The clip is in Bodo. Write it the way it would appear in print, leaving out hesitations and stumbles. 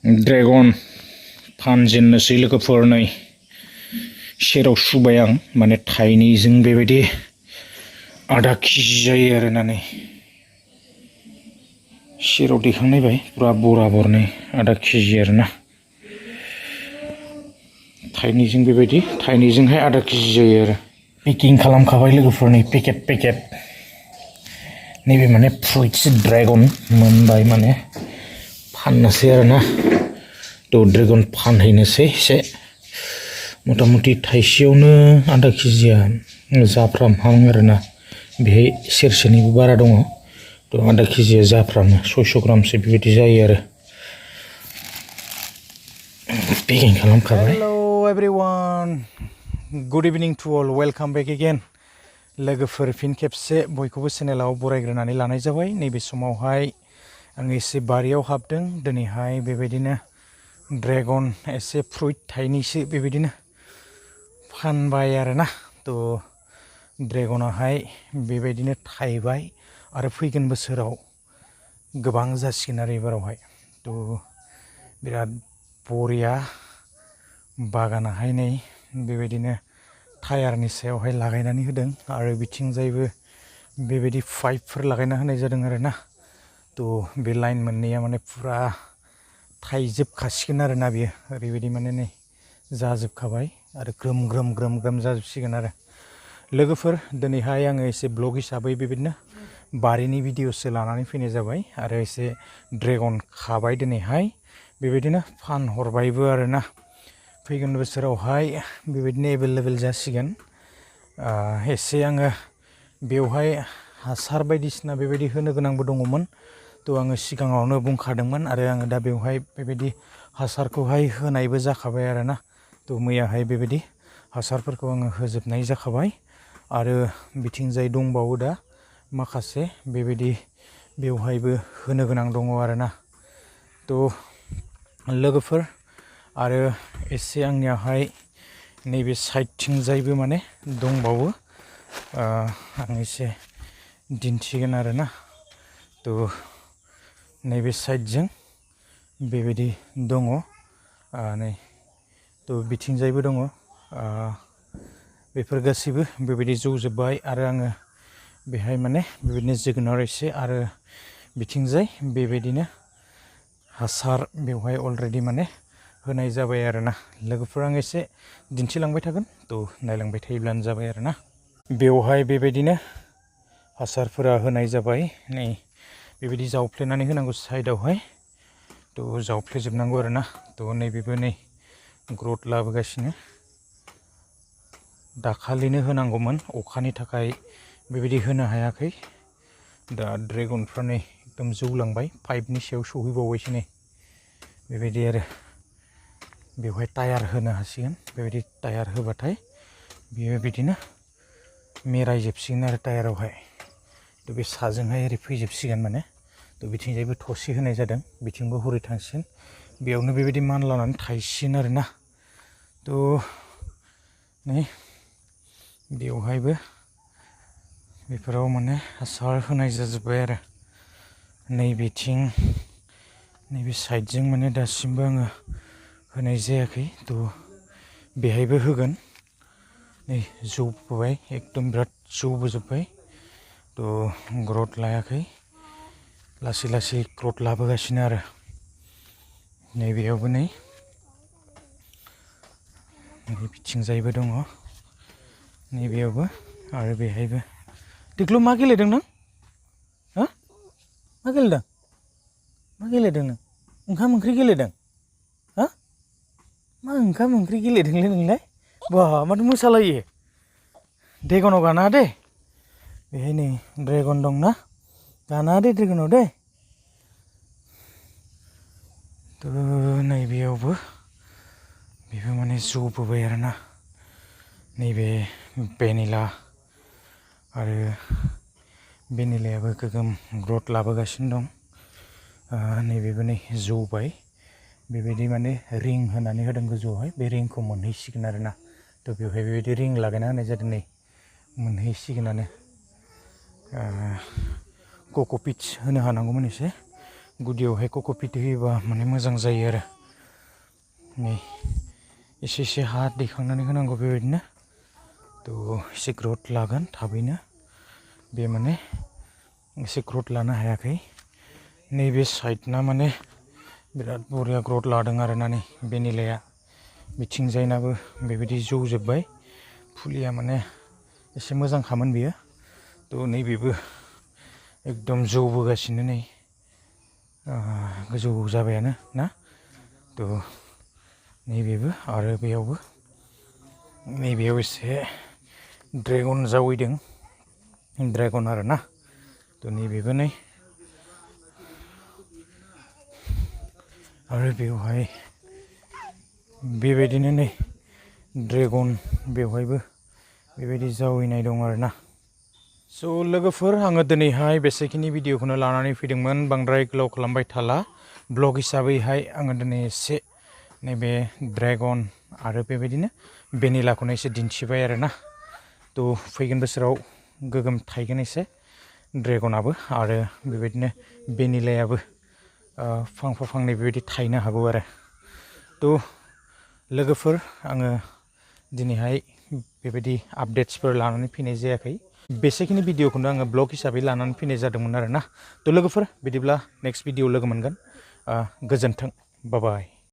ड्रेगन फानजेननोसै लोगोफोर नै सेराव सुबाय आं माने थाइनैजों बेबायदि आधा केजि जायो आरोना नै सेराव दैखांनायबाय पुरा बराबरनै आधा केजि आरोना थाइनैजों बेबायदि थाइनैजोंहाय आधा केजि जायो आरो पेकिं खालामखाबाय लोगोफोरनि पेकेट नैबे माने फ्रुइट्स ड्रेगन मोनबाय माने फाननोसै आरोना तो ड्रेगन फानहैनोसै एसे मथा मथि थाइसेयावनो आधा केजिया जाफ्रामहां आरोना बेहाय सेरसेनिबो बारा दङ तो आधा केजिया जाफ्रामो 600 ग्रामसो बेबायदि जायो आरो पेकिं खालामखाबाय hello everyone good evening to all welcome back again लोगोफोर फिन खेबसे बयखौबो चेनेलाव बरायग्रोनानै लानाय जाबाय नैबे समावहाय आं एसे बारियाव हाबदों दिनैहाय बेबायदिनो ड्रेगन एसे फ्रुइट थाइनैसो बेबायदिनो फानबाय आरोना तो ड्रेगनाहाय बेबायदिनो थाइबाय आरो फैगोन बोसोराव गोबां जासिगोन आरो एबारावहाय तो बिराद बरिया बागानाहाय नै बेबायदिनो टायारनि सायावहाय लागायनानै होदों आरो बिथिंजायबो बेबायदि पाइपफोर लागायना होनाय जादों आरोना तो बे लाइन मोननैया माने पुरा थाइजोबखासिगोन आरोना बियो ओरैबायदि माने नै जाजोबखाबाय आरो ग्रोम जाजोबसिगोन आरो लोगोफोर दिनैहाय आङो एसे ब्लग हिसाबै बेबायदिनो बारिनि भिडिअसो लानानै फैनाय जाबाय आरो एसे ड्रेगन खाबाय दिनैहाय बेबायदिनो फानहरबायबो आरोना फैगोन बोसोरावहाय बेबायदिनो एभेलेबेल जासिगोन एसे आङो बेवहाय हासार बायदिसिना बेबायदि होनो गोनांबो दङमोन तो आङो सिगाङावनो बुंखादोंमोन आरो आङो दा बेवहाय बेबायदि हासारखौहाय होनायबो जाखाबाय आरोना तो मैयाहाय बेबायदि हासारफोरखौ आङो होजोबनाय जाखाबाय आरो बिथिंजाय दंबावो दा माखासे बेबायदि बेवहायबो होनो गोनां दङ आरोना तो लोगोफोर आरो एसे आंनियावहाय नैबे साइडथिंजायबो माने दंबावो आं एसे दिन्थिगोन आरोना तो नैबे साइडजों बेबायदि दङ नै तो बिथिंजायबो दङ बेफोर गासैबो बेबायदि जौजोब्बाय आरो आङो बेहाय माने बेबायदिनो जोगोनार एसे आरो बिथिंजाय बेबायदिनो हासार बेवहाय अलरेडि माने होनाय जाबाय आरोना लोगोफोर आं एसे दिन्थिलांबाय थागोन तो नायलांबाय थायोब्लानो जाबाय आरोना बेवहाय बेबायदिनो हासारफोरा होनाय जाबाय नै बेबायदि जावफ्लेनानै होनांगौ साइडआवहाय तो जावफ्लेजोबनांगौ आरोना तो नैबेबो नै ग्रोथ लाबोगासिनो दाखालिनो होनांगौमोन अखानि थाखाय बेबायदि होनो हायाखै दा ड्रेगनफ्रा नै एकदम जौलांबाय पाइपनि सायाव सौहैबावबायसो नै बेबायदि आरो बेवहाय टायार होनो हासिगोन बेबायदि टायार होबाथाय बियो बिदिनो मेरायजोबसिगोन आरो टायारावहाय तो बे साजोंहाय ओरै फैजोबसिगोन माने तो बिथिंजायबो थसे होनाय जादों बिथिंबो हरै थांसिगोन बेयावनो बेबायदि मानलानानै थायसिगोन आरोना तो नै बेवहायबो बेफोराव माने हासार होनाय जाजोब्बाय आरो नैबेथिं नैबे साइडजों माने दासिमबो आङो होनाय जायाखै तो बेहायबो होगोन नै जौबोबाय एकदम बिराद जौबोजोब्बाय तो ग्रोथ लायाखै लासै लासै ग्रोथ लाबोगासिनो आरो नैबेयावबो नै बिथिंजायबो दङ नैबेयावबो आरो बेहायबो देख्लु मा गेलेदों नों हो मा गेलेदों नों ओंखाम ओंख्रि गेलेदों हा मा ओंखाम ओंख्रि गेलेदोंलै नोंलाय बा माथो मोसालायो ड्रेगनाव गानाङा दे बेहाय नै ड्रेगन दंना गानाङा दे ड्रेगनाव दे तो नैबेयावबो बेबो माने जौबोबाय आरोना नैबे भेनिला आरो भेनिलायाबो गोगोम ग्रोथ लाबोगासिनो दं नैबेबो नै जौबाय बेबायदि माने रिं होनानै होदों गोजौआवहाय बे रिंखौ मोनहैसिगोन आरोना तो बेवहाय बेबायदि रिं लागायना होनाय जादों नै मोनहैसिगोनानो कक'पिट्स होनो हानांगौमोन एसे गुदियावहाय कक'पिट होयोबा माने मोजां जायो आरो नै एसे एसे हा दैखांनानै होनांगौ बेबायदिनो थ' एसे ग्रथ लागोन थाबैनो बे माने एसे ग्रथ लानो हायाखै नैबे साइडना माने बिराद बरिया ग्रथ लादों आरोना नै भेनिलाया बिथिंजायनाबो बेबायदि जौजोब्बाय फुलिया माने एसे मोजांखामोन बियो थ' नैबेबो एकदम जौबोगासिनो नै गोजौ जाबायानो ना थ' नैबेबो आरो नैबेयाव एसे ड्रेगन जावैदों ड्रेगन आरोना थ' नैबेबो नै आरो बेवहाय बेबायदिनो नै ड्रेगन बेवहायबो बेबायदि जावैनाय दं आरोना स' लोगोफोर आङो दिनैहाय बेसेखिनि भिडिअखौनो लानानै फैदोंमोन बांद्राय गोलाव खालामबाय थाला ब्लग हिसाबैहाय आङो दिनै एसे नैबे ड्रेगन आरो बेबायदिनो भेनिलाखौनो एसे दिन्थिबाय आरोना थ' फैगोन बोसोराव गोगोम थायगोन एसे ड्रेगनाबो आरो बेबायदिनो भेनिलायाबो फांफा फांनै बेबायदि थायनो हागौ आरो थ' लोगोफोर आङो दिनैहाय बेबायदि आपडेट्सफोर लानानै फैनाय जायाखै बेसेखिनि भिडिअखौनो आङो ब्लग हिसाबै लानानै फैनाय जादोंमोन आरोना थ' लोगोफोर बिदिब्ला नेक्स्ट भिडिअ लोगो मोनगोन गोजोन्थों बाय बाय